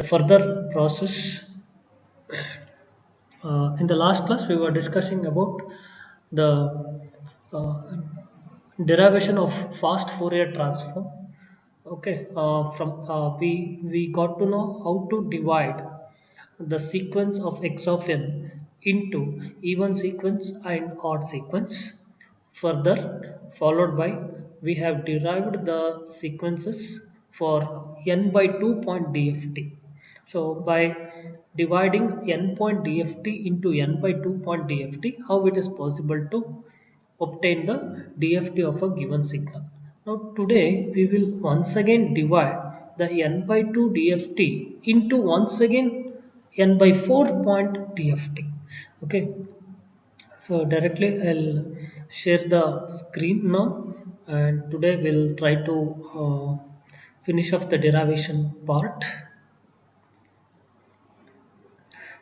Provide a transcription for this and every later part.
further process. In the last class, we were discussing about the uh, derivation of fast Fourier transform. Okay, from we got to know how to divide the sequence of x of n into even sequence and odd sequence. Further, followed by we have derived the sequences for n by 2 point DFT. So by dividing n point DFT into n by 2 point DFT, how it is possible to obtain the DFT of a given signal. Now today we will once again divide the n by 2 DFT into once again n by 4 point DFT. Okay, so directly I'll share the screen now, and today we'll try to finish off the derivation part.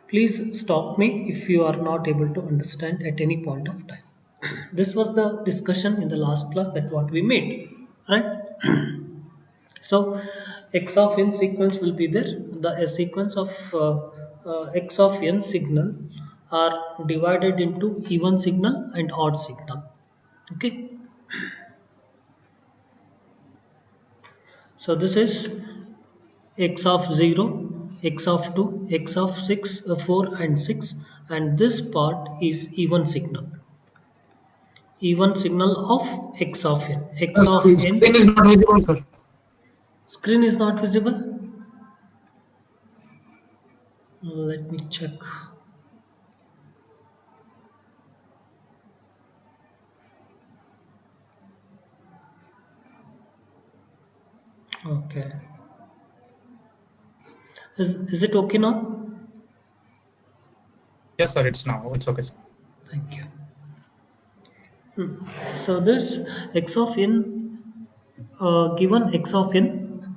Please stop me if you are not able to understand at any point of time. This was the discussion in the last class that what we made, right? So x of n sequence will be there. The a sequence of x of n signal are divided into even signal and odd signal. Okay. So this is x of 0, x of 2, x of 6, 4 and 6, and this part is even signal of x of n. X of Screen n, is not visible, sir. screen is not visible. Let me check. Okay. Is it okay now? Yes, sir. It's okay, sir. Thank you. So this x of n, given x of n,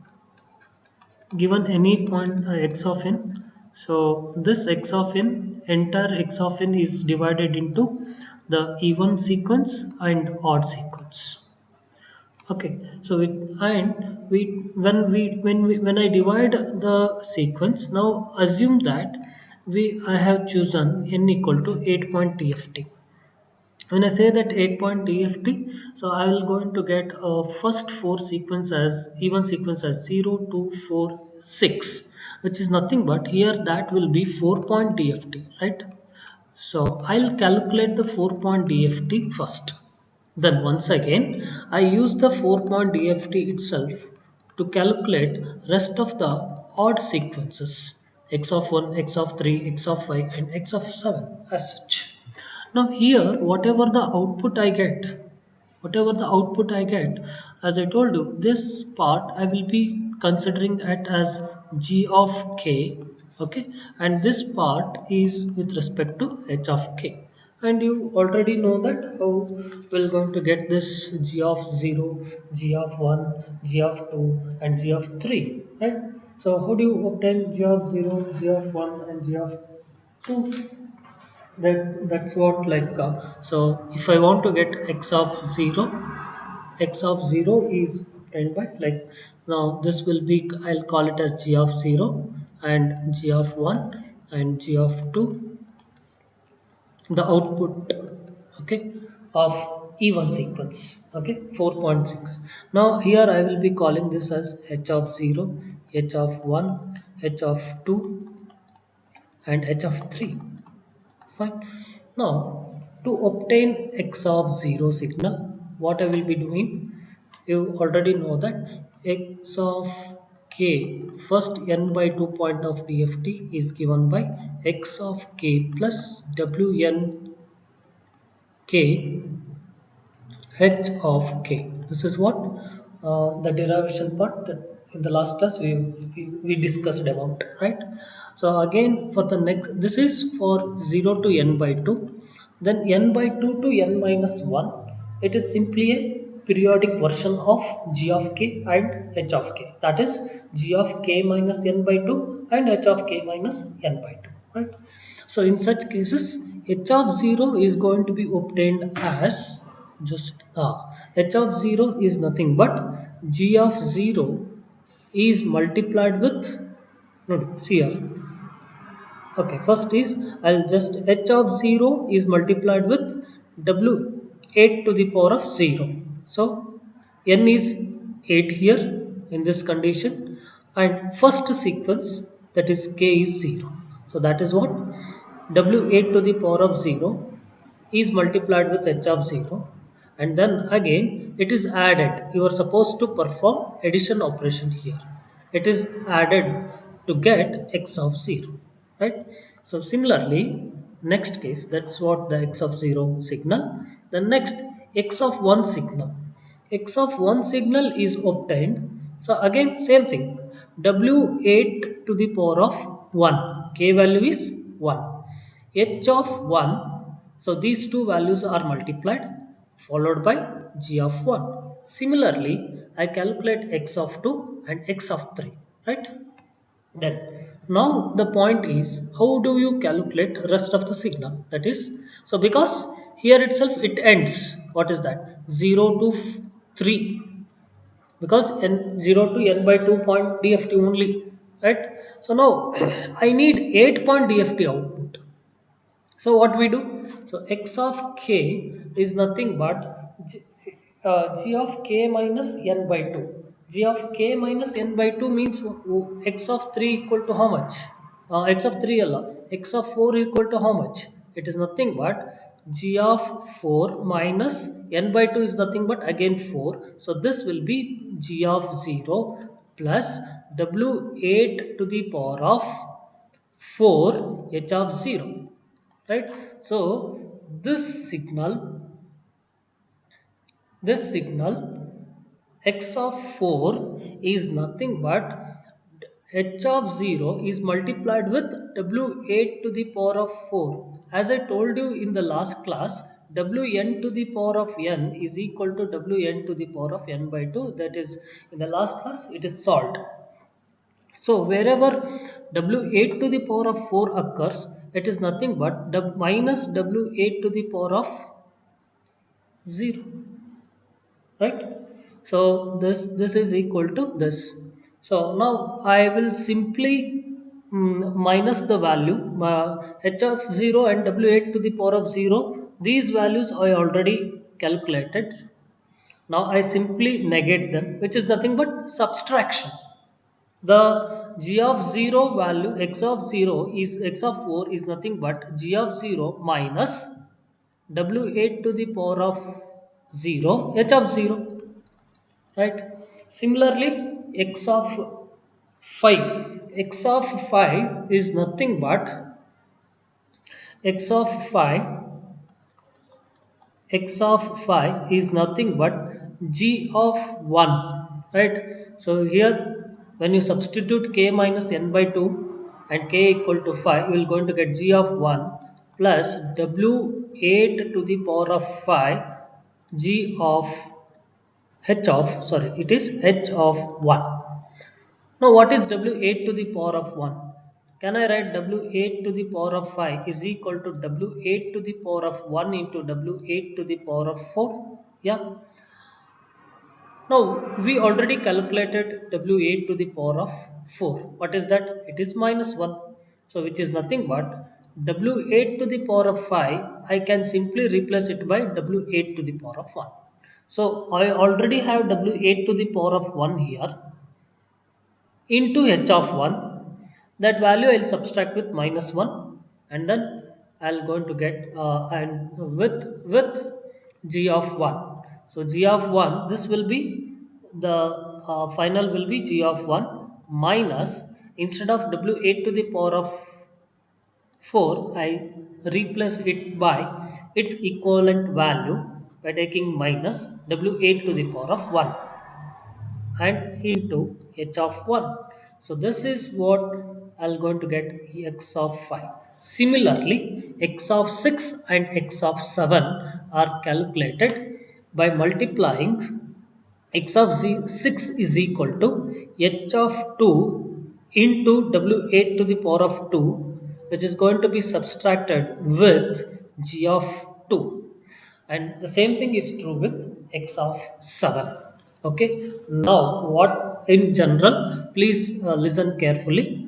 given any point x of n, so this x of n, entire x of n is divided into the even sequence and odd sequence. Okay, so when I divide the sequence, now assume that I have chosen n equal to 8 point TFT. When I say that 8 point DFT, so I will going to get a first four sequence as even sequence as 0, 2, 4, 6, which is nothing but here that will be 4 point DFT, right? So I'll calculate the 4 point DFT first. Then once again, I use the 4 point DFT itself to calculate rest of the odd sequences x of 1, x of 3, x of 5 and x of 7 as such. Now here whatever the output I get, as I told you, this part I will be considering it as g of k, okay, and this part is with respect to h of k. And you already know that how we're going to get this g of 0, g of 1, g of 2 and g of 3, right? So how do you obtain g of 0, g of 1 and g of 2? That's what like so if I want to get x of 0 is obtained by like, now this will be, I'll call it as g of 0 and g of 1 and g of 2, the output, okay, of even sequence, okay, 4.6. Now here I will be calling this as h of 0, h of 1, h of 2 and h of 3. Fine. Now, to obtain x of 0 signal, what I will be doing, you already know that x of k, first n by 2 point of DFT is given by x of k plus wn k h of k. This is what the derivation part that in the last class we discussed about, right? So again for the next, this is for 0 to n by 2, then n by 2 to n minus 1, it is simply a periodic version of g of k and h of k, that is g of k minus n by 2 and h of k minus n by 2, right? So in such cases h of 0 is going to be obtained as just h of 0 is nothing but g of 0 is multiplied with No, see here. Okay, first is I'll just h of 0 is multiplied with w 8 to the power of 0. So n is 8 here in this condition, and first sequence, that is k, is 0. So that is what w 8 to the power of 0 is multiplied with h of 0, and then again it is added. You are supposed to perform addition operation here. It is added to get x of 0, right? So similarly, next case, that's what the x of 0 signal. The next, x of 1 signal. X of 1 signal is obtained. So again same thing, w8 to the power of 1, k value is 1, h of 1. So these two values are multiplied, followed by g of 1. Similarly, I calculate x of 2 and x of 3, right? Then now the point is, how do you calculate rest of the signal? That is, so because here itself it ends, what is that, 0 to 3, because n 0 to n by 2 point dft only, right? So now I need 8 point dft output. So what we do? So x of k is nothing but g of k minus n by 2. G of k minus n by 2 means x of 3 equal to how much? X of 3 Allah. X of 4 equal to how much? It is nothing but g of 4 minus n by 2 is nothing but again 4. So this will be g of 0 plus w8 to the power of 4 h of 0, right? So this signal this signal x of 4 is nothing but h of 0 is multiplied with w8 to the power of 4. As I told you in the last class, wn to the power of n is equal to wn to the power of n by 2. That is, in the last class it is solved. So wherever w8 to the power of 4 occurs, it is nothing but minus w8 to the power of 0, right? So this is equal to this. So now I will simply minus the value h of 0 and w8 to the power of 0. These values I already calculated. Now I simply negate them, which is nothing but subtraction. The g of 0 value, x of 0 is x of 4 is nothing but g of 0 minus w8 to the power of 0 h of 0, right? Similarly, x of 5 is nothing but x of 5 x of 5 is nothing but g of 1, right? So here when you substitute k minus n by 2 and k equal to 5, you will going to get g of 1 plus w8 to the power of 5 g of h of, sorry, it is h of 1. Now what is w8 to the power of 1? Can I write w8 to the power of 5 is equal to w8 to the power of 1 into w8 to the power of 4? Yeah. Now we already calculated w8 to the power of 4. What is that? It is minus 1. So which is nothing but w8 to the power of 5. I can simply replace it by w8 to the power of 1. So I already have w8 to the power of 1 here into h of 1. That value I'll subtract with minus 1, and then I'll going to get and with g of 1. So g of 1, this will be the final will be g of 1 minus, instead of w8 to the power of 4, I replace it by its equivalent value by taking minus w8 to the power of 1 and into h of 1. So this is what I'll going to get x of 5. Similarly, x of 6 and x of 7 are calculated by multiplying. X of 6 is equal to h of 2 into w8 to the power of 2, which is going to be subtracted with g of 2, and the same thing is true with x of 7. Okay, now what in general, please listen carefully.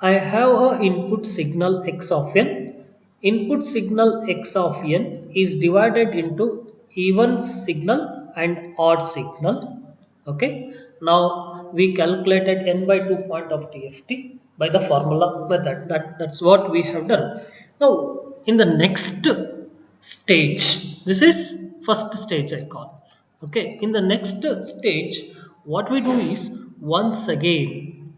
I have a input signal x of n. Input signal x of n is divided into even signal and odd signal. Okay. Now we calculated n by 2 point of DFT by the formula method. That's what we have done. Now in the next stage, this is first stage I call. Okay. In the next stage, what we do is once again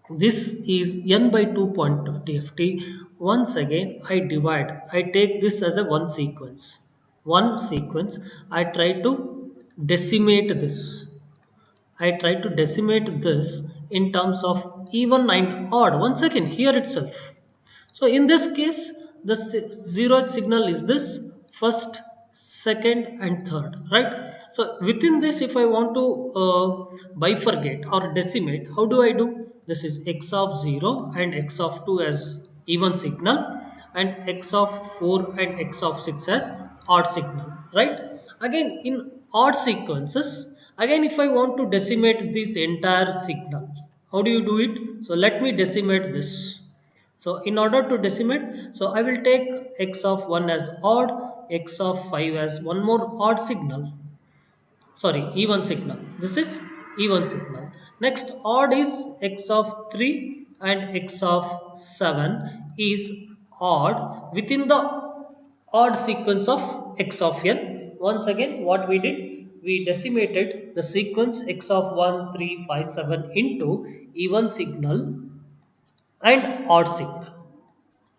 this is n by 2 point of DFT. Once again, I divide. I take this as a one sequence. One sequence. I try to decimate this. I try to decimate this in terms of even and odd. Once again, here itself. So in this case, the zeroth signal is this first, second, and third, right? So within this, if I want to bifurcate or decimate, how do I do? This is x of 0 and x of 2 as even signal, and x of 4 and x of 6 as odd signal, right? Again, in odd sequences, again if I want to decimate this entire signal, how do you do it? So let me decimate this. So in order to decimate, so I will take x of 1 as odd, x of 5 as one more odd signal. Sorry, even signal. This is even signal. Next odd is x of 3 and x of 7 is odd within the odd sequence of x of n. Once again, what we did, we decimated the sequence x of 1, 3, 5, 7 into even signal and odd signal,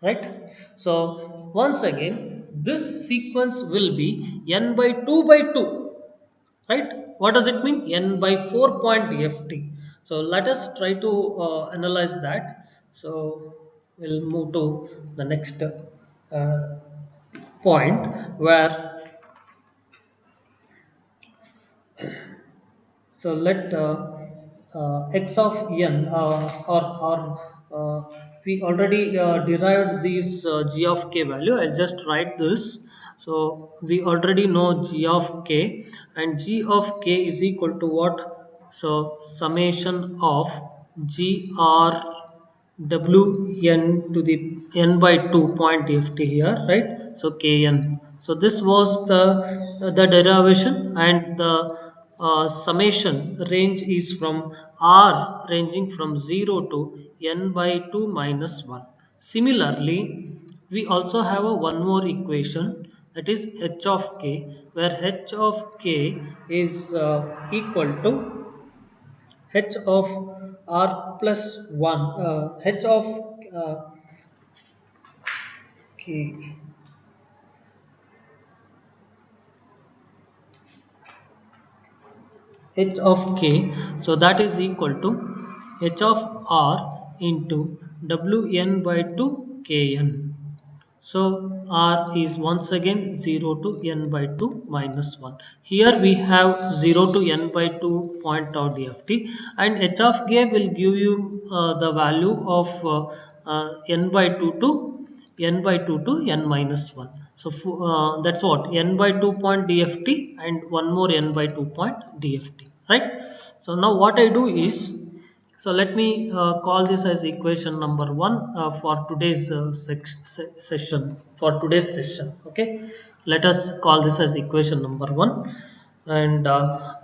right? So once again this sequence will be n by 2 by 2, right? What does it mean? N by 4 point DFT. So let us try to analyze that. So we'll move to the next point where, so let x of n or we already derived this g of k value. I'll just write this. So we already know g of k, and g of k is equal to what? So summation of g r w n to the n by 2 point ft here, right? So kn. So this was the derivation, and the summation range is from r ranging from 0 to n by 2 minus 1. Similarly, we also have a one more equation, that is h of k, where h of k is equal to h of r plus 1, h of uh, k, h of k, so that is equal to h of r into wn by 2 kn. So r is once again 0 to n by 2 minus 1. Here we have 0 to n by 2 point of DFT, and h of k will give you the value of n by 2 to n by 2 to n minus 1. So that's what n by 2 point DFT and one more n by 2 point DFT, right? So now what I do is, so let me call this as equation number 1 for today's session. For today's session, okay. Let us call this as equation number 1, and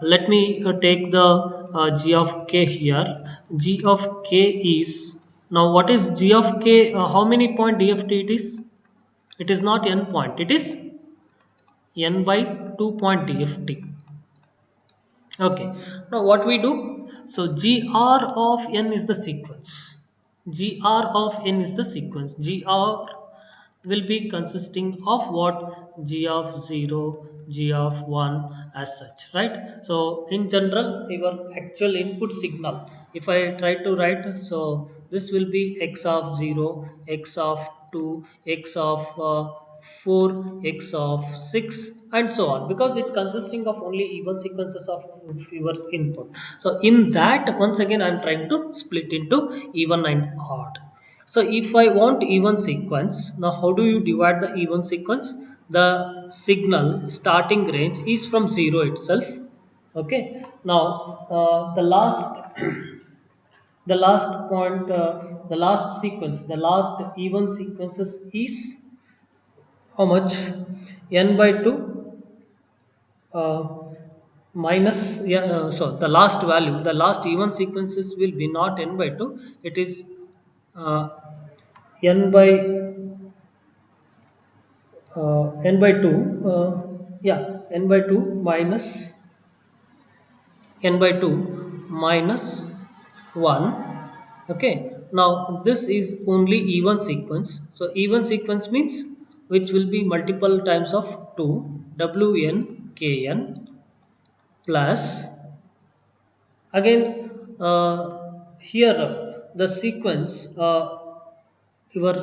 let me take the g of k here. G of k is, now what is g of k? How many point DFT it is? It is not n point. It is n by 2 point DFT. Okay, now what we do? So GR of n is the sequence. GR of n is the sequence. GR will be consisting of what? G of 0, G of 1 as such, right? So in general, your actual input signal, if I try to write, so this will be x of 0, x of 2, x of 4, x of 6, and so on, because it consisting of only even sequences of your input. So in that, once again I'm trying to split into even and odd. So if I want even sequence, now how do you divide the even sequence? The signal starting range is from 0 itself. Okay. Now the last the last point the last sequence, the last even sequences is how much? N by 2 uh, minus, yeah, so the last value, the last even sequences will be not n by 2, it is uh, n by n by 2, yeah, n by 2 minus n by 2 minus 1. Okay, now this is only even sequence, so even sequence means which will be multiple times of 2, wn kn plus, again, here the sequence, your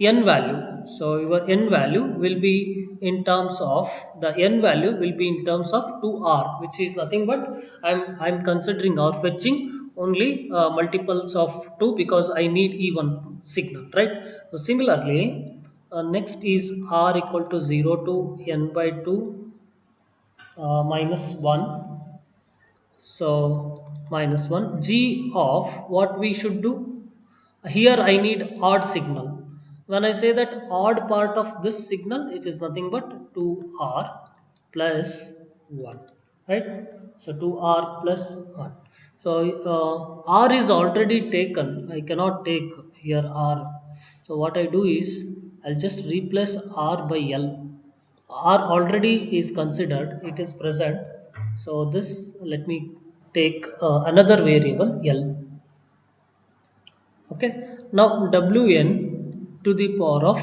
n value, so your n value will be in terms of, the n value will be in terms of 2r, which is nothing but I'm considering or fetching only multiples of 2 because I need even signal, right? So similarly, next is r equal to 0 to n by 2 minus 1. So minus 1 g of what we should do here, I need odd signal. When I say that odd part of this signal, it is nothing but 2r plus 1, right? So 2r plus 1. So r is already taken, I cannot take here r. So what I do is I'll just replace r by l. R already is considered, it is present. So this, let me take another variable L. Okay, now Wn to the power of,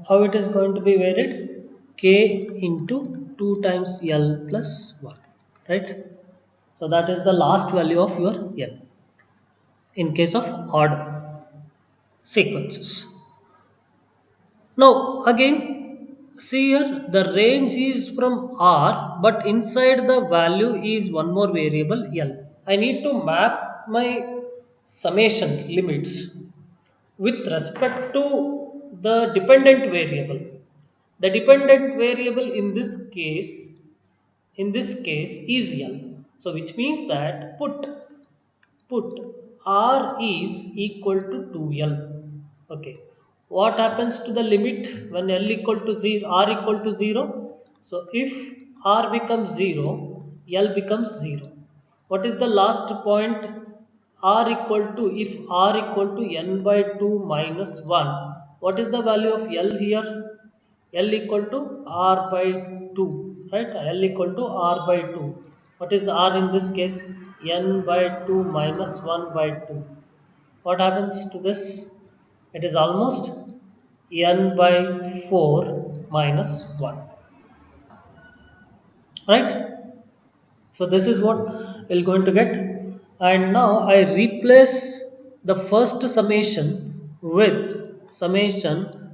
how it is going to be varied, k into 2 times L plus 1, right? So that is the last value of your L in case of odd sequences. Now again, see here the range is from R, but inside the value is one more variable L. I need to map my summation limits with respect to the dependent variable. The dependent variable in this case is L. So which means that put r is equal to 2l. Okay, what happens to the limit when l equal to 0, r equal to 0? So if r becomes 0, l becomes 0. What is the last point? R equal to, if r equal to n by 2 minus 1, what is the value of l here? L equal to R by 2, right? L equal to R by 2. What is R in this case? N by 2 minus 1 by 2. What happens to this? It is almost N by 4 minus 1, right? So this is what we're going to get. And now I replace the first summation with summation.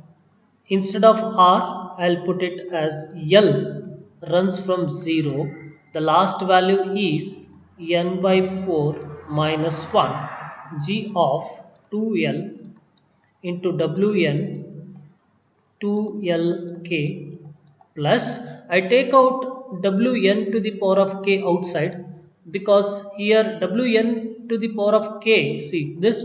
Instead of r, I'll put it as L runs from 0. The last value is n by 4 minus 1 g of 2L into Wn 2Lk plus, I take out Wn to the power of k outside, because here Wn to the power of k, see this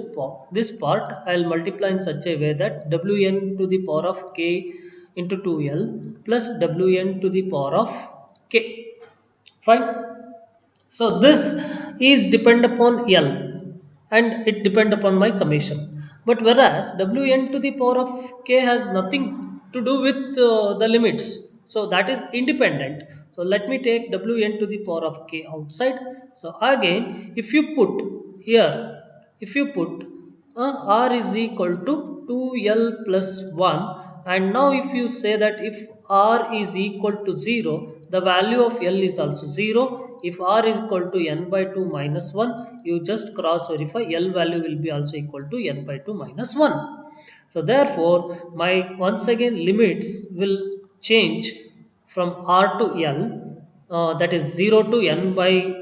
part I'll multiply in such a way that Wn to the power of k into 2L plus Wn to the power of k. Fine. So this is depend upon L and it depend upon my summation. But whereas Wn to the power of k has nothing to do with the limits. So that is independent. So let me take Wn to the power of k outside. So again, if you put here, if you put r is equal to 2l plus 1, and now if you say that if r is equal to 0, the value of l is also 0. If r is equal to n by 2 minus 1, you just cross verify, l value will be also equal to n by 2 minus 1. So therefore my once again limits will change from r to l, that is 0 to n by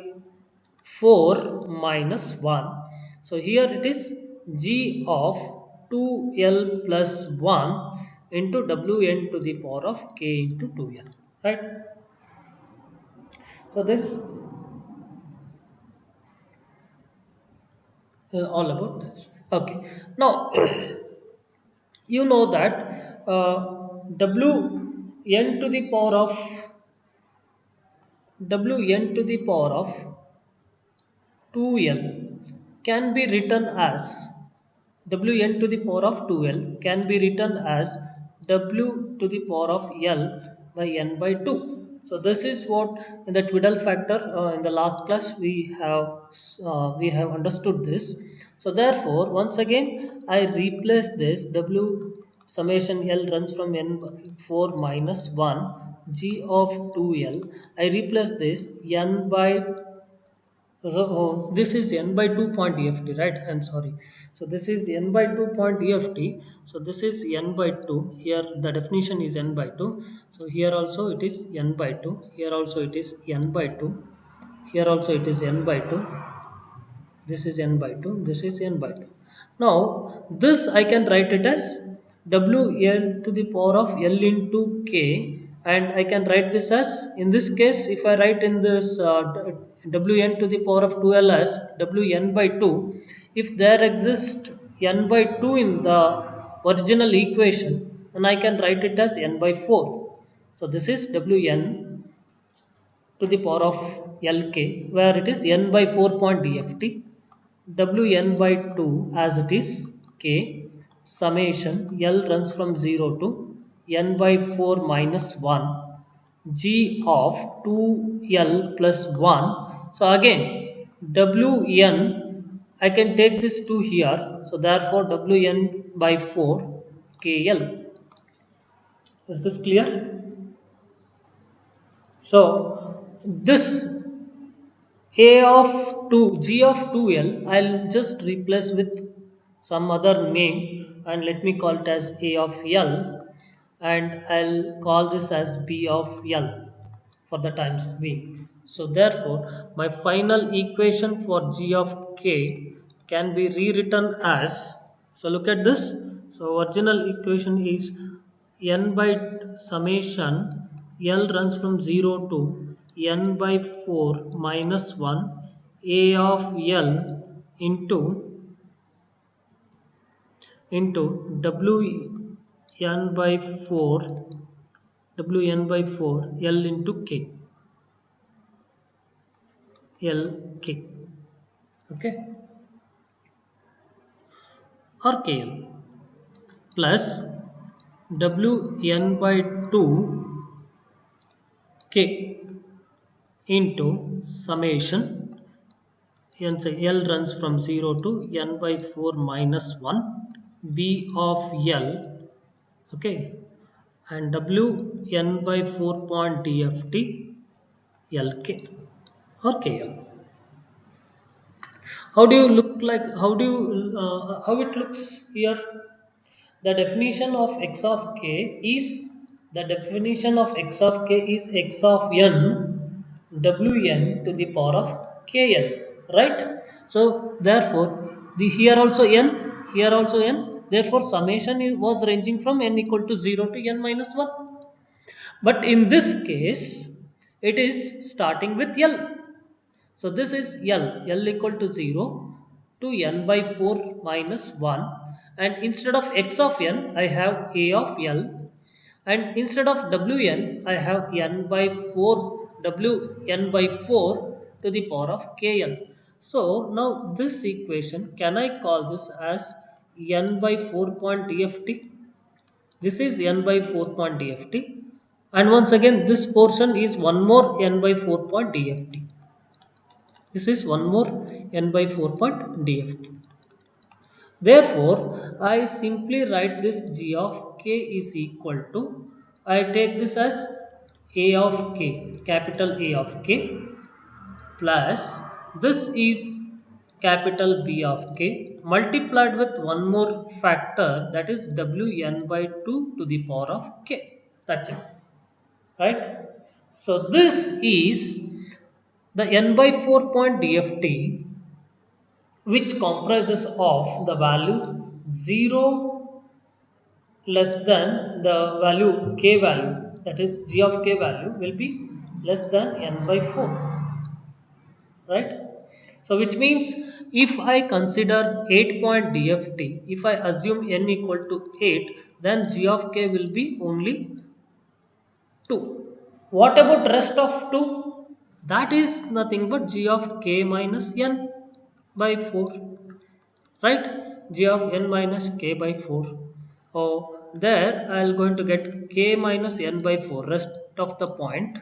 4 minus 1. So here it is g of 2l plus 1 into wn to the power of k into 2l, right? So this all about this. Okay. Now you know that w n to the power of w n to the power of 2l can be written as wn to the power of 2l can be written as w to the power of l by n by 2. So this is what in the twiddle factor in the last class we have understood this. So therefore once again I replace this w summation l runs from n by 4 minus 1 g of 2l. I replace this n by this is n by 2 point EFT, right? I'm sorry. So this is n by 2 point EFT. So this is n by 2. Here the definition is n by 2. So here also it is n by 2. Here also it is n by 2. Here also it is n by 2. This is n by 2. This is n by 2. Now this I can write it as wl to the power of l into k, and I can write this as, in this case if I write in this wn to the power of 2l as wn by 2, if there exists n by 2 in the original equation, then I can write it as n by 4. So this is wn to the power of lk, where it is n by 4 point dft, wn by 2 as it is k, summation l runs from 0 to n by 4 minus 1 g of 2l plus 1. So again wn I can take this 2 here, so therefore wn by 4 kl. Is this clear? So this a of 2 g of 2l I'll just replace with some other name, and let me call it as a of l, and I'll call this as b of l for the times being. So therefore my final equation for g of k can be rewritten as, so look at this. So original equation is n by summation l runs from 0 to n by 4 minus 1 a of l into w n by 4 l into k l k, okay, or kl plus w n by 2 k into summation n say l runs from 0 to n by 4 minus 1 b of l, okay, and w n by 4 point dft lk or kl. How do you look like, how it looks here? The definition of x of k is, x of n wn to the power of kn, right? So therefore the here also n, here also n, therefore summation was ranging from n equal to 0 to n minus 1. But in this case it is starting with l. So this is l equal to 0 to n by 4 minus 1, and instead of x of n I have a of l, and instead of wn I have n by 4 wn by 4 to the power of kl. So now this equation, can I call this as n by 4 point dft? This is n by 4 point dft, and once again this portion is one more n by 4 point dft. This is one more n by 4 point dft. Therefore, I simply write this g of k is equal to, I take this as a of k, capital A of k, plus this is capital B of k multiplied with one more factor, that is wn by 2 to the power of k. That's it, right? So this is the n by 4 point dft, which comprises of the values 0 less than the value k value, that is g of k value will be less than n by 4, right? So which means if I consider 8-point DFT, if I assume n equal to 8, then g of k will be only 2. What about rest of 2? That is nothing but g of k minus n by 4, right? G of n minus k by 4. Oh, there I'll going to get k minus n by 4 rest of the point,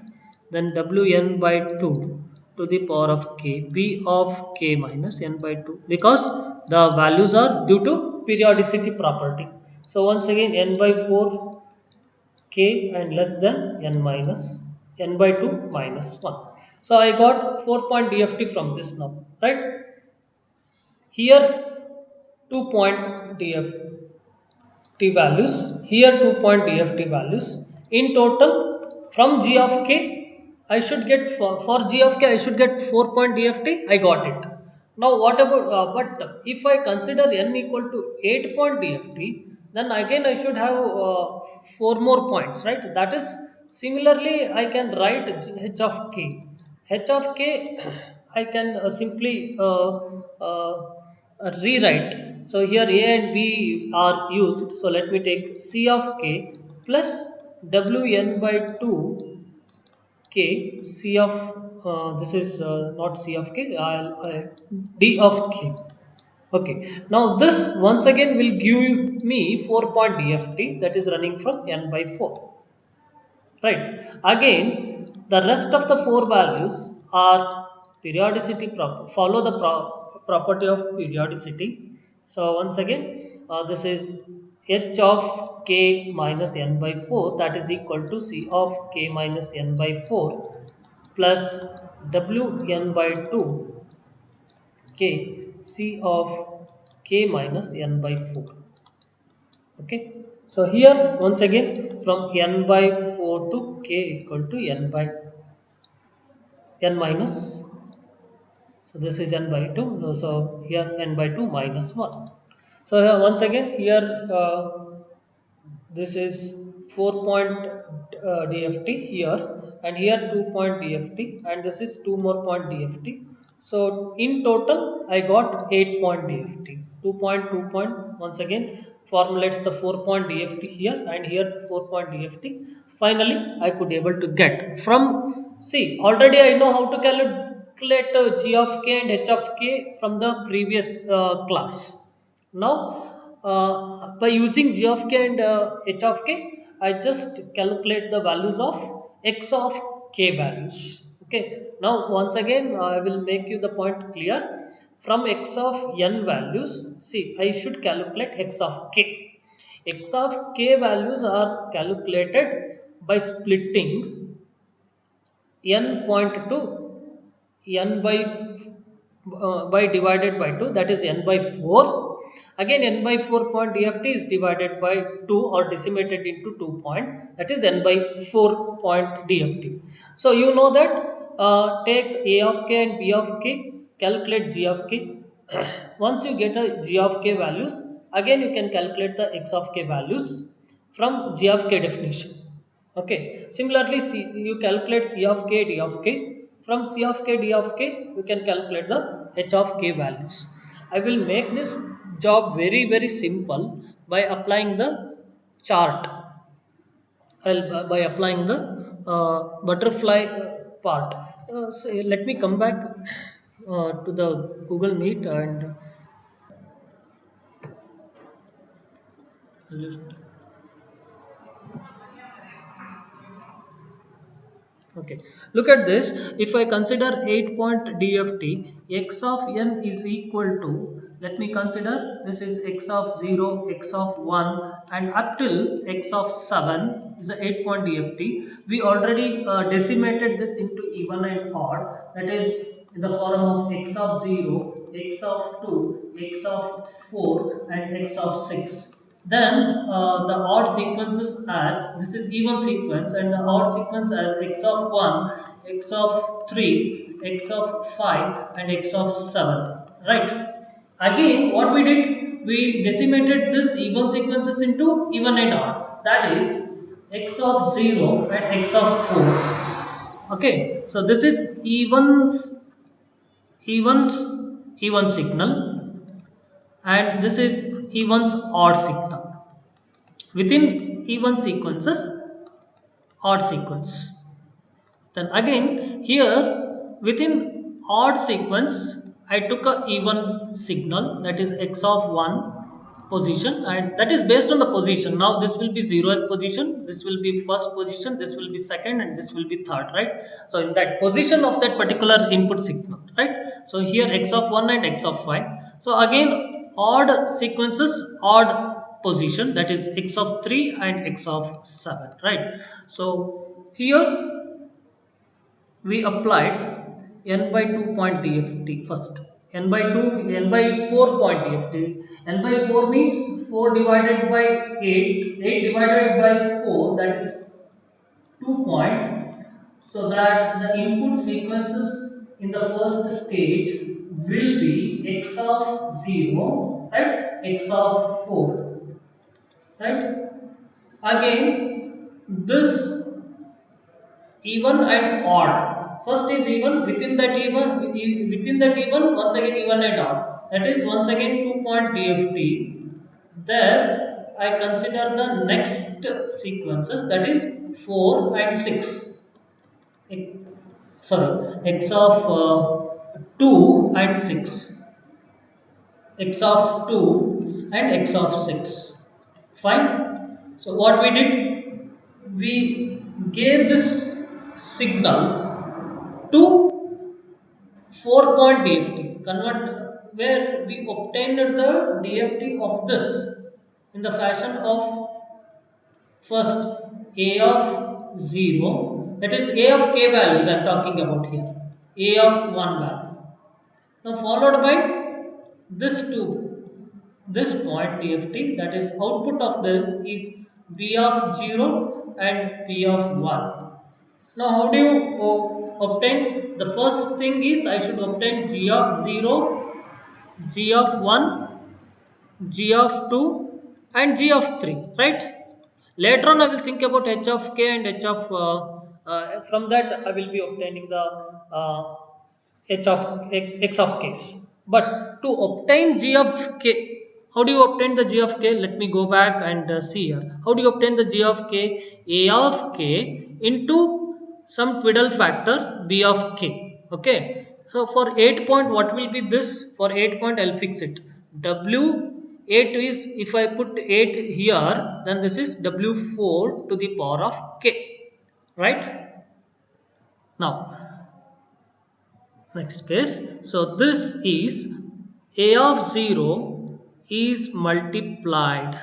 then wn by 2 to the power of k b of k minus n by 2, because the values are due to periodicity property. So once again n by 4 k and less than n minus n by 2 minus 1. So I got 4-point DFT from this now, right? Here 2-point DFT values, here 2-point DFT values. In total, from G of k, I should get for G of k, I should get 4-point DFT. I got it. Now, what about, but if I consider n equal to 8-point DFT, then again I should have 4 more points, right? That is, similarly, I can write h of k. H of k, I can simply rewrite. So here a and b are used. So let me take c of k plus wn by 2 k c of this is not c of k, d of k. Okay, now this once again will give me 4-point DFT, that is running from n by 4. Right. Again, the rest of the 4 values are periodicity follow the property of periodicity. So once again, this is h of k minus n by 4, that is equal to c of k minus n by 4 plus wn by 2 k c of k minus n by 4. Okay, so here once again from n by 4 to k equal to n by n minus, so this is n by 2, so here n by 2 minus 1. So here once again here this is 4-point DFT here, and here 2-point DFT, and this is 2 more point DFT. So in total I got 8-point DFT. 2 point once again formulates the 4-point DFT here, and here 4-point DFT. Finally I could able to get from, see, already I know how to calculate g of k and h of k from the previous class. Now, by using g of k and h of k, I just calculate the values of x of k values. Okay. Now, once again, I will make you the point clear. From x of n values, see, I should calculate x of k. X of k values are calculated by splitting n point to n by divided by 2, that is n by 4. Again n by 4 point DFT is divided by 2 or decimated into 2 point, that is n by 4 point DFT. So you know that take a of k and b of k, calculate g of k. Once you get a g of k values, again you can calculate the x of k values from g of k definition. Okay, similarly you calculate c of k d of k. From c of k d of k you can calculate the h of k values. I will make this job very simple by applying the chart. By applying the butterfly part. So let me come back to the Google Meet and just okay, look at this. If I consider 8-point DFT, x of n is equal to, let me consider this is x of 0, x of 1, and up till x of 7 is a 8-point DFT. We already decimated this into even and odd, that is in the form of x of 0, x of 2, x of 4, and x of 6. Then the odd sequences as, this is even sequence, and the odd sequence as x of 1, x of 3, x of 5, and x of 7. Right. Again, what we did, we decimated this even sequences into even and odd. That is x of 0 and x of 4. Okay. So this is evens even signal, and this is even's odd signal. Within even sequences, odd sequence. Then again here within odd sequence I took a even signal, that is x of 1 position, and that is based on the position. Now this will be 0th position, this will be first position, this will be second, and this will be third, right? So in that position of that particular input signal, right? So here x of 1 and x of 5. So again odd sequences, odd position, that is x of 3 and x of 7, right? So here we applied n by 2 point DFT first. N by 2, n by 4 point DFT. N by 4 means 4 divided by 8, 8 divided by 4, that is 2 point. So that the input sequences in the first stage will be x of 0, right? X of 4, right? Again, this even and odd. First is even, within that even once again even and odd. That is once again 2 point DFT. There I consider the next sequences, that is 4 and 6. Sorry, x of 2 and 6. X of 2 and x of 6. Fine. So what we did, we gave this signal to 4 point DFT, convert, where we obtained the DFT of this in the fashion of first a of 0, that is a of k values I am talking about here, a of 1 value. Now followed by this 2, this point DFT, that is output of this is b of 0 and p of 1. Now how do you obtain? The first thing is I should obtain g of 0, g of 1, g of 2 and g of 3, right? Later on I will think about h of k and h of, from that I will be obtaining the uh, h of x of k's. But to obtain g of k, how do you obtain the g of k? Let me go back and see here. How do you obtain the g of k? A of k into some twiddle factor b of k. Okay. So for 8 point, what will be this? For 8 point, I'll fix it. W 8 is, if I put 8 here, then this is W4 to the power of k. Right? Now, next case. So this is a of 0 is multiplied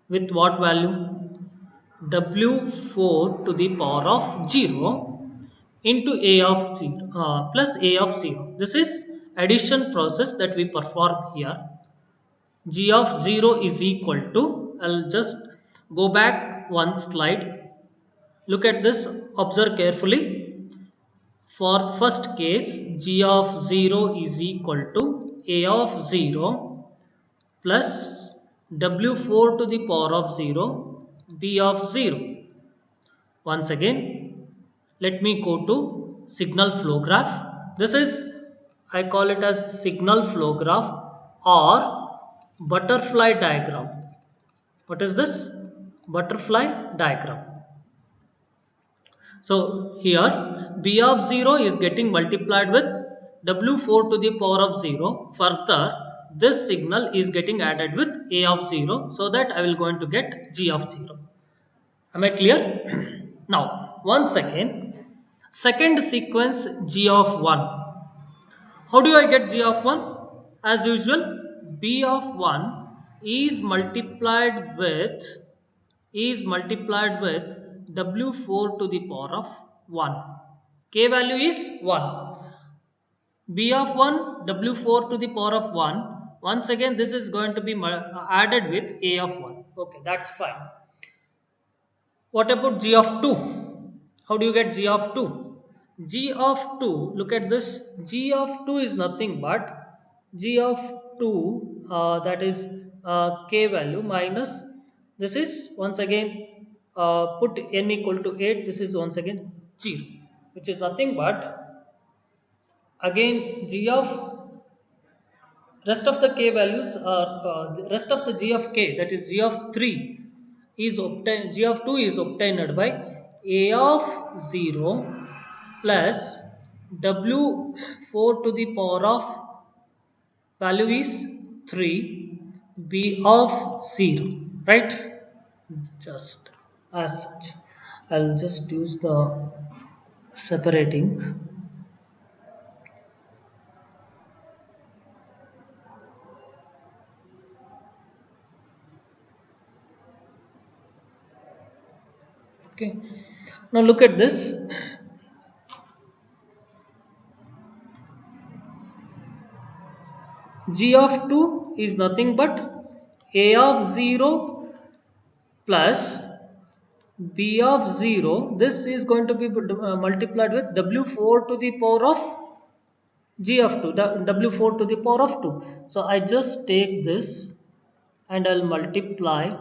with what value? W4 to the power of 0 into a of 0 plus a of 0. This is addition process that we perform here. G of 0 is equal to, I'll just go back one slide. Look at this, observe carefully. For first case, g of 0 is equal to a of 0 plus w4 to the power of 0 b of 0. Once again, let me go to signal flow graph. This is, I call it as signal flow graph or butterfly diagram. What is this? Butterfly diagram. So here b of 0 is getting multiplied with w4 to the power of 0. Further, this signal is getting added with a of 0, so that I will going to get g of 0. Am I clear? Now, once again, second sequence g of 1. How do I get g of 1? As usual, b of 1 is multiplied with w4 to the power of 1. K value is 1. B of 1, w4 to the power of 1. Once again, this is going to be added with a of 1. Okay, that's fine. What about g of 2? How do you get g of 2? G of 2, look at this. G of 2 is nothing but g of 2, that is k value minus, this is once again put n equal to 8, this is once again 0, which is nothing but again g of rest of the k values are the rest of the g of k, that is g of 3 is obtained, g of 2 is obtained by a of 0 plus w4 to the power of value is 3 b of 0, right? Just as such, I'll just use the separating. Okay, now look at this. G of 2 is nothing but a of 0 plus b of 0. This is going to be multiplied with w4 to the power of g of 2, w4 to the power of 2. So I just take this and I'll multiply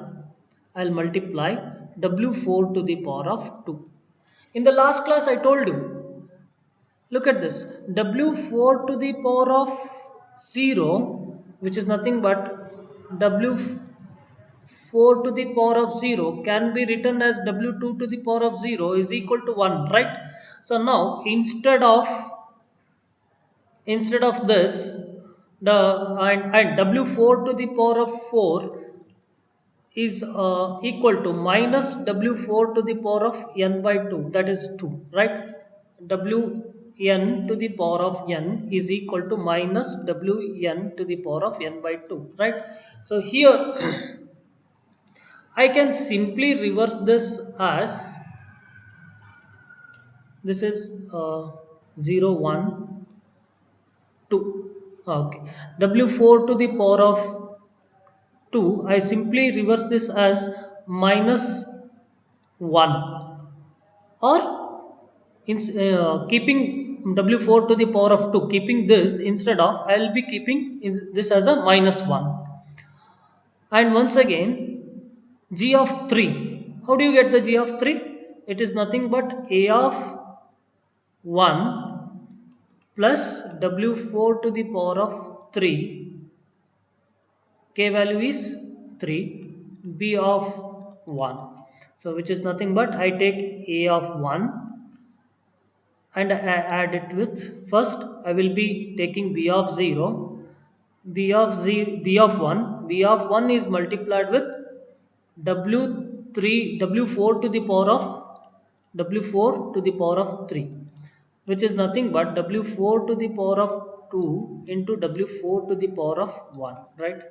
w4 to the power of 2. In the last class I told you, look at this, w4 to the power of 0, which is nothing but w4 to the power of 0 can be written as w2 to the power of 0 is equal to 1, right? So now instead of this, the and w4 to the power of 4 is equal to minus w4 to the power of n by 2, that is 2, right? Wn to the power of n is equal to minus wn to the power of n by 2, right? So here I can simply reverse this as this is 0 1 2. Okay, w4 to the power of 2, I simply reverse this as minus 1, or keeping w4 to the power of 2, keeping this instead of, I will be keeping this as a minus 1. And once again, g of 3, how do you get the g of 3? It is nothing but a of 1 plus w4 to the power of 3, k value is 3, b of 1. So which is nothing but I take a of 1 and I add it with, first I will be taking b of 0, b of 1, b of 1 is multiplied with w4 to the power of 3, which is nothing but w4 to the power of 2 into w4 to the power of 1, right?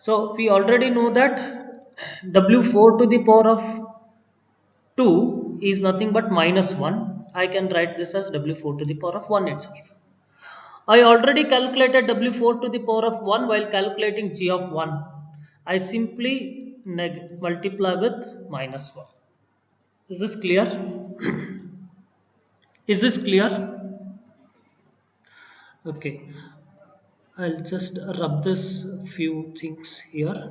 So we already know that w4 to the power of 2 is nothing but minus 1. I can write this as w4 to the power of 1 itself. I already calculated w4 to the power of 1 while calculating g of 1. I simply multiply with minus 1. Is this clear? Is this clear? Okay, I'll just rub this few things here.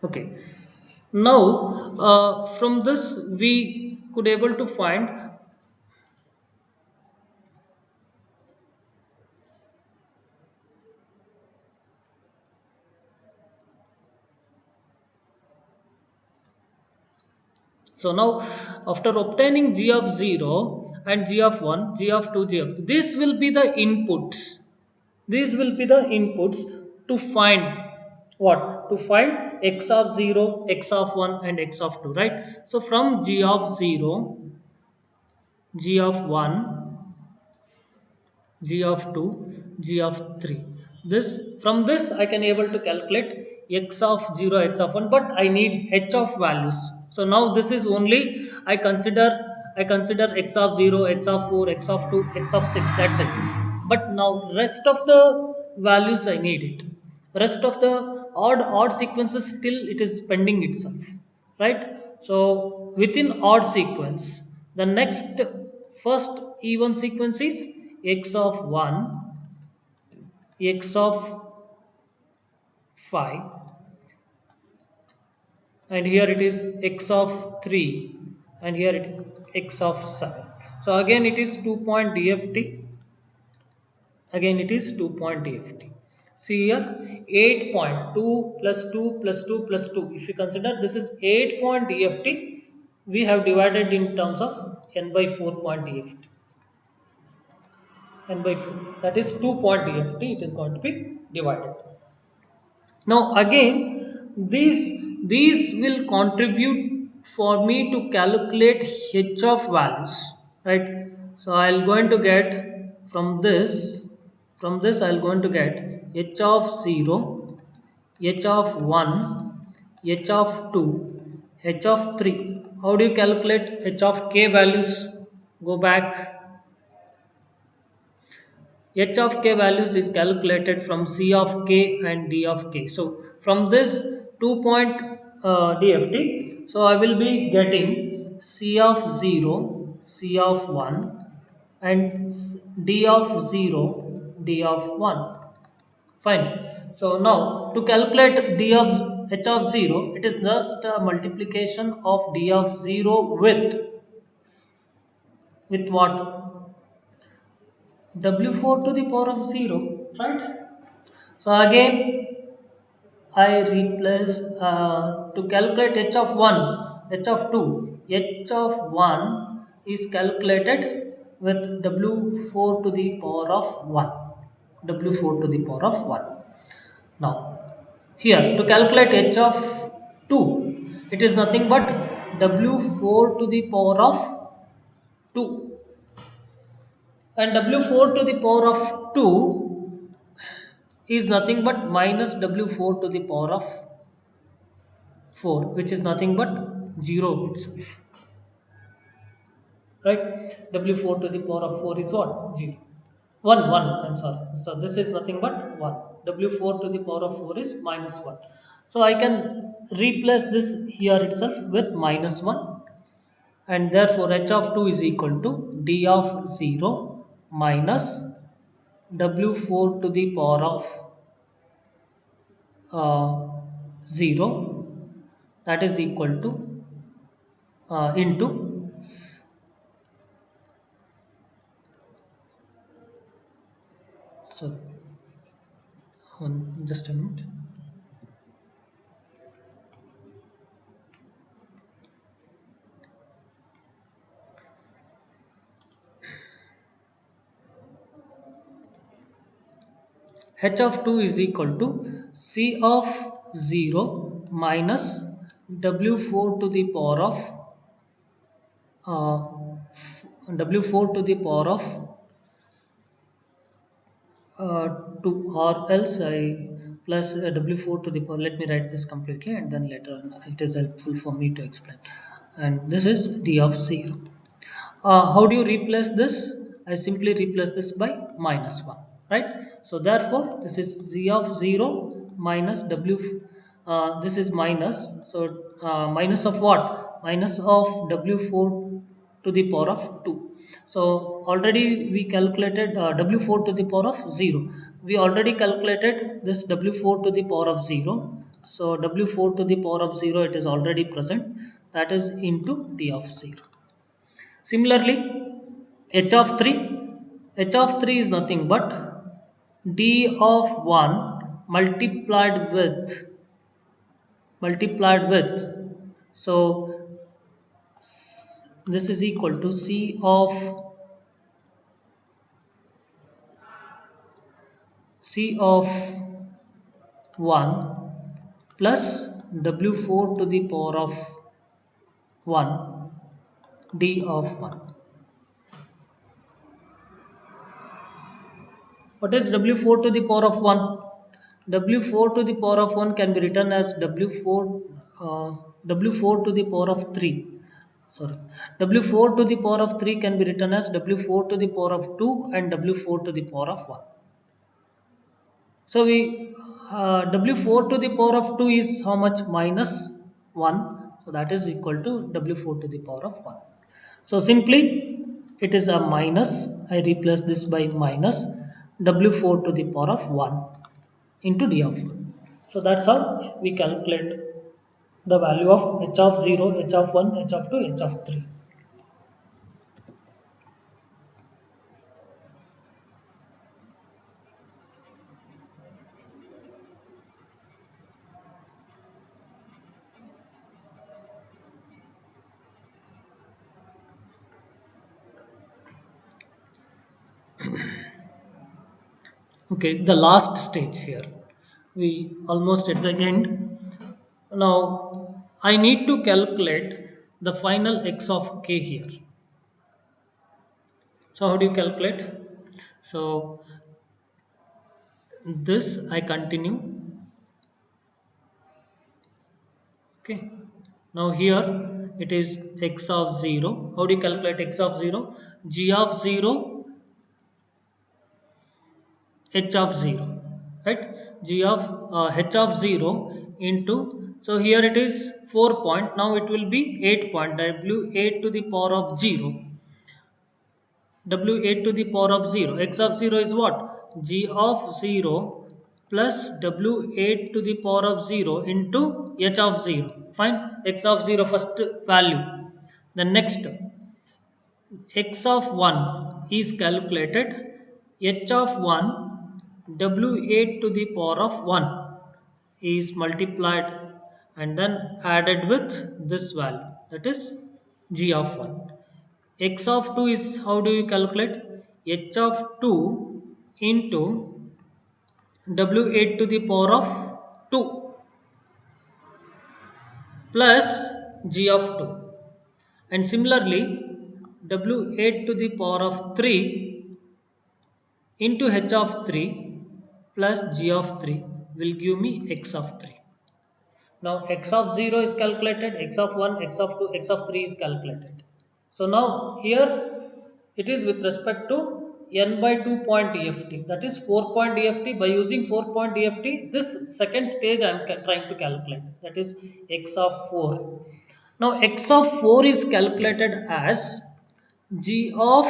Okay, now from this we could able to find, so now after obtaining g of 0 and g of 1, g of 2, g of 2, this will be the inputs. These will be the inputs to find what? To find x of 0, x of 1 and x of 2, right? So from g of 0, g of 1, g of 2, g of 3. This, from this I can able to calculate x of 0, x of 1, but I need h of values. So now this is only I consider x of 0, x of 4, x of 2, x of 6, that's it. but now rest of the values I need it. Rest of the odd sequences still it is pending itself, right? So within odd sequence, the next first even sequence is x of 1, x of 5, and here it is x of 3, and here it is x of 7. So again it is 2-point DFT. Again it is 2-point DFT. See here 8.2 plus 2 plus 2 plus 2. If you consider this is 8-point DFT, we have divided in terms of n by 4-point DFT. N by 4. That is 2-point DFT. It is going to be divided. Now again these will contribute for me to calculate h of values, right? So I'll going to get from this I'll going to get h of 0, h of 1, h of 2, h of 3. How do you calculate h of k values? Go back. H of k values is calculated from C of k and D of k. So from this 2-point DFT, so I will be getting C of 0, C of 1 and D of 0, D of 1. Fine. So now to calculate D of H of 0, it is just a multiplication of D of 0 with what? W4 to the power of 0, right? So again I replace to calculate h of 1, h of 2, h of 1 is calculated with W4 to the power of 1, W4 to the power of 1. Now here to calculate h of 2, it is nothing but W4 to the power of 2, and W4 to the power of 2 is nothing but minus W4 to the power of 4, which is nothing but 0 itself, right? W4 to the power of 4 is what? 0. 1, I'm sorry. So this is nothing but 1. W4 to the power of 4 is minus 1. So I can replace this here itself with minus 1, and therefore h of 2 is equal to D of 0 minus W4 to the power of 0, that is equal to into so just a minute. H of 2 is equal to C of 0 minus W4 to the power of W4 to the power of 2, or else I plus W4 to the power. Let me write this completely and then later on it is helpful for me to explain. And this is D of 0. How do you replace this? I simply replace this by minus 1, right? So therefore this is Z of 0 minus W, this is minus, so minus of what? Minus of W4 to the power of 2. So already we calculated W4 to the power of 0. We already calculated this W4 to the power of 0. So W4 to the power of 0, it is already present, that is into D of 0. Similarly, h of 3 is nothing but D of 1 multiplied with, so this is equal to C of 1 plus W4 to the power of 1, D of 1. What is W4 to the power of 1? W4 to the power of 1 can be written as W4 to the power of 3. sorry, w4 to the power of 3 can be written as w4 to the power of 2 and w4 to the power of 1. So we w4 to the power of 2 is how much? Minus 1. So that is equal to w4 to the power of 1. So simply it is a minus. I replace this by minus w4 to the power of 1 into d of 1. So that's how we calculate the value of h of 0, h of 1, h of 2, h of 3. Okay, the last stage here. We almost at the end. Now I need to calculate the final x of k here. So how do you calculate? So this I continue. Okay. Now here it is x of 0. How do you calculate x of 0? G of 0, h of 0. Right? G of h of 0 into, so here it is 4 point. Now it will be 8 point. W8 to the power of 0. W8 to the power of 0. X of 0 is what? G of 0 plus W8 to the power of 0 into H of 0. Fine. X of 0 first value. The next x of 1 is calculated. H of 1 W8 to the power of 1 is multiplied and then added with this value, that is G of 1. X of 2 is, how do you calculate? H of 2 into W8 to the power of 2 plus G of 2. And similarly, W8 to the power of 3 into H of 3 plus G of 3 will give me X of 3. Now X of 0 is calculated, X of 1, X of 2, X of 3 is calculated. So now here it is with respect to n by 2 point DFT, that is 4 point DFT. By using 4 point DFT, this second stage I am trying to calculate, that is X of 4. Now X of 4 is calculated as G of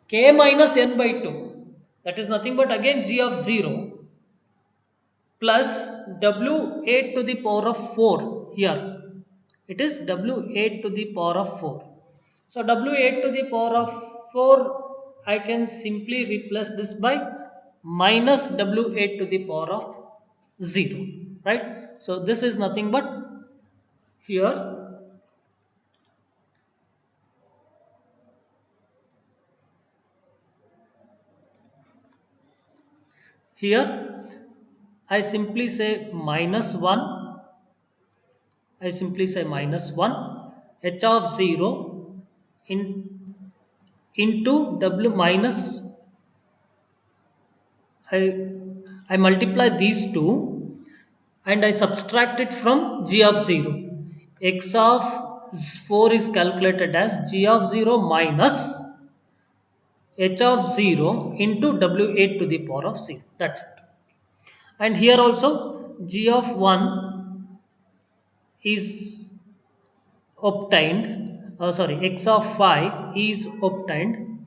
k minus n by 2, that is nothing but again G of 0 plus W8 to the power of 4 here. It is W8 to the power of 4. So W8 to the power of 4, I can simply replace this by minus W8 to the power of 0. Right? So this is nothing but here. Here I simply say minus 1. I simply say minus 1 h of 0 into w minus, I multiply these two and I subtract it from g of 0. X of 4 is calculated as g of 0 minus h of 0 into w8 to the power of 0. That's it. And here also g of 1 is obtained, x of 5 is obtained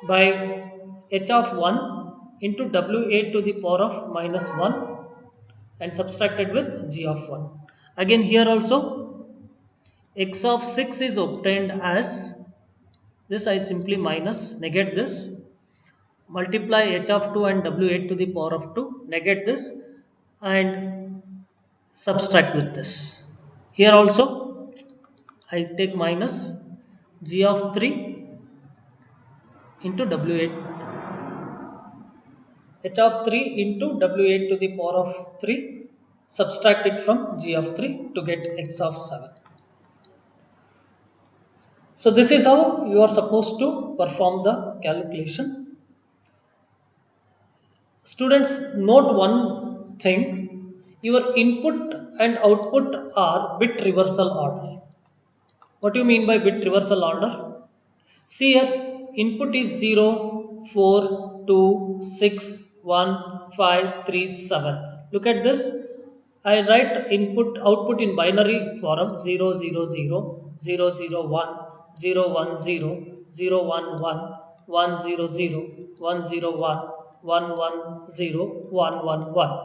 by h of 1 into w8 to the power of minus 1 and subtracted with g of 1. Again here also x of 6 is obtained as this. I simply minus, negate this, multiply h of 2 and w8 to the power of 2, negate this and subtract with this. Here also I take minus g of 3 into w8, h of 3 into w8 to the power of 3, subtract it from g of 3 to get x of 7. So this is how you are supposed to perform the calculation. Students, note one thing: your input and output are bit reversal order. What do you mean by bit reversal order? See here, input is 0, 4, 2, 6, 1, 5, 3, 7. Look at this. I write output in binary form 0, 0, 0, 0, 0, 1, 0, 1, 0, 0, 1, 1, 1, 0, 0, 1, 0, 1, 1, 1, 0, 1, 1, 1.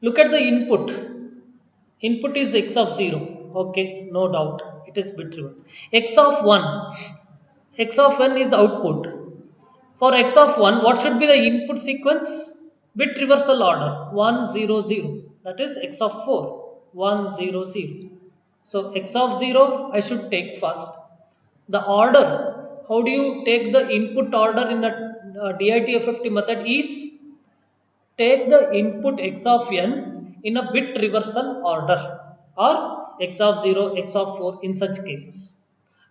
Look at the input. Input is x of 0. Okay, no doubt. It is bit reverse. X of 1. X of n is output. For x of 1, what should be the input sequence? Bit reversal order 1 0 0. That is x of 4 1 0 0. So x of 0 I should take first. The order, how do you take the input order in a DITFFT method is take the input x of n in a bit reversal order or x of 0, x of 4 in such cases.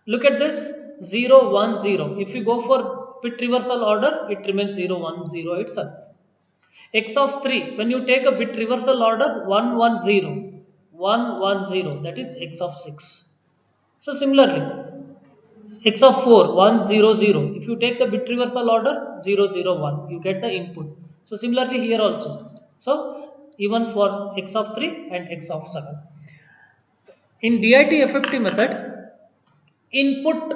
Look at this 0, 1, 0. If you go for bit reversal order, it remains 0, 1, 0 itself. X of 3, when you take a bit reversal order 1, 1, 0, 1, 1, 0, that is x of 6. So similarly, x of 4 1 0 0, if you take the bit reversal order 0 0 1, you get the input. So similarly here also, so even for x of 3 and x of 7 in DITFFT method, input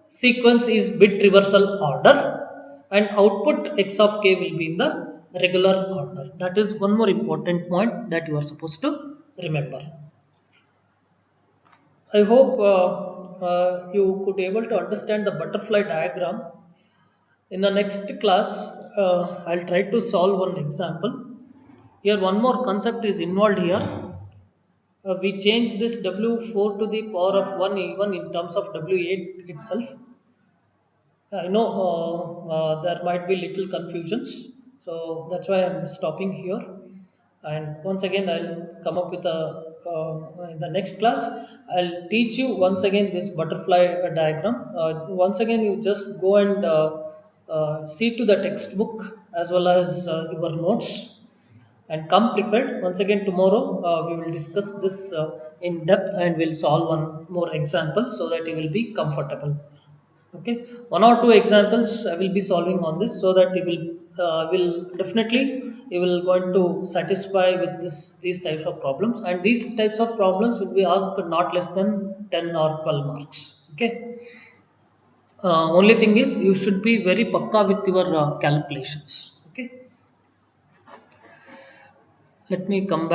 sequence is bit reversal order and output x of k will be in the regular order. That is one more important point that you are supposed to remember. I hope you could able to understand the butterfly diagram. In the next class, I'll try to solve one example. Here, one more concept is involved here. We change this W4 to the power of 1 even in terms of W8 itself. I know there might be little confusions, so that's why I'm stopping here. And once again, I'll come up with in the next class. I'll teach you once again this butterfly diagram. Once again, you just go and see to the textbook as well as your notes and come prepared. Once again, tomorrow we will discuss this in depth and we'll solve one more example so that you will be comfortable. Okay, one or two examples I will be solving on this so that you will definitely you will going to satisfy with these types of problems, and these types of problems will be asked not less than 10 or 12 marks. Okay, only thing is you should be very pakka with your calculations. Okay, let me come back.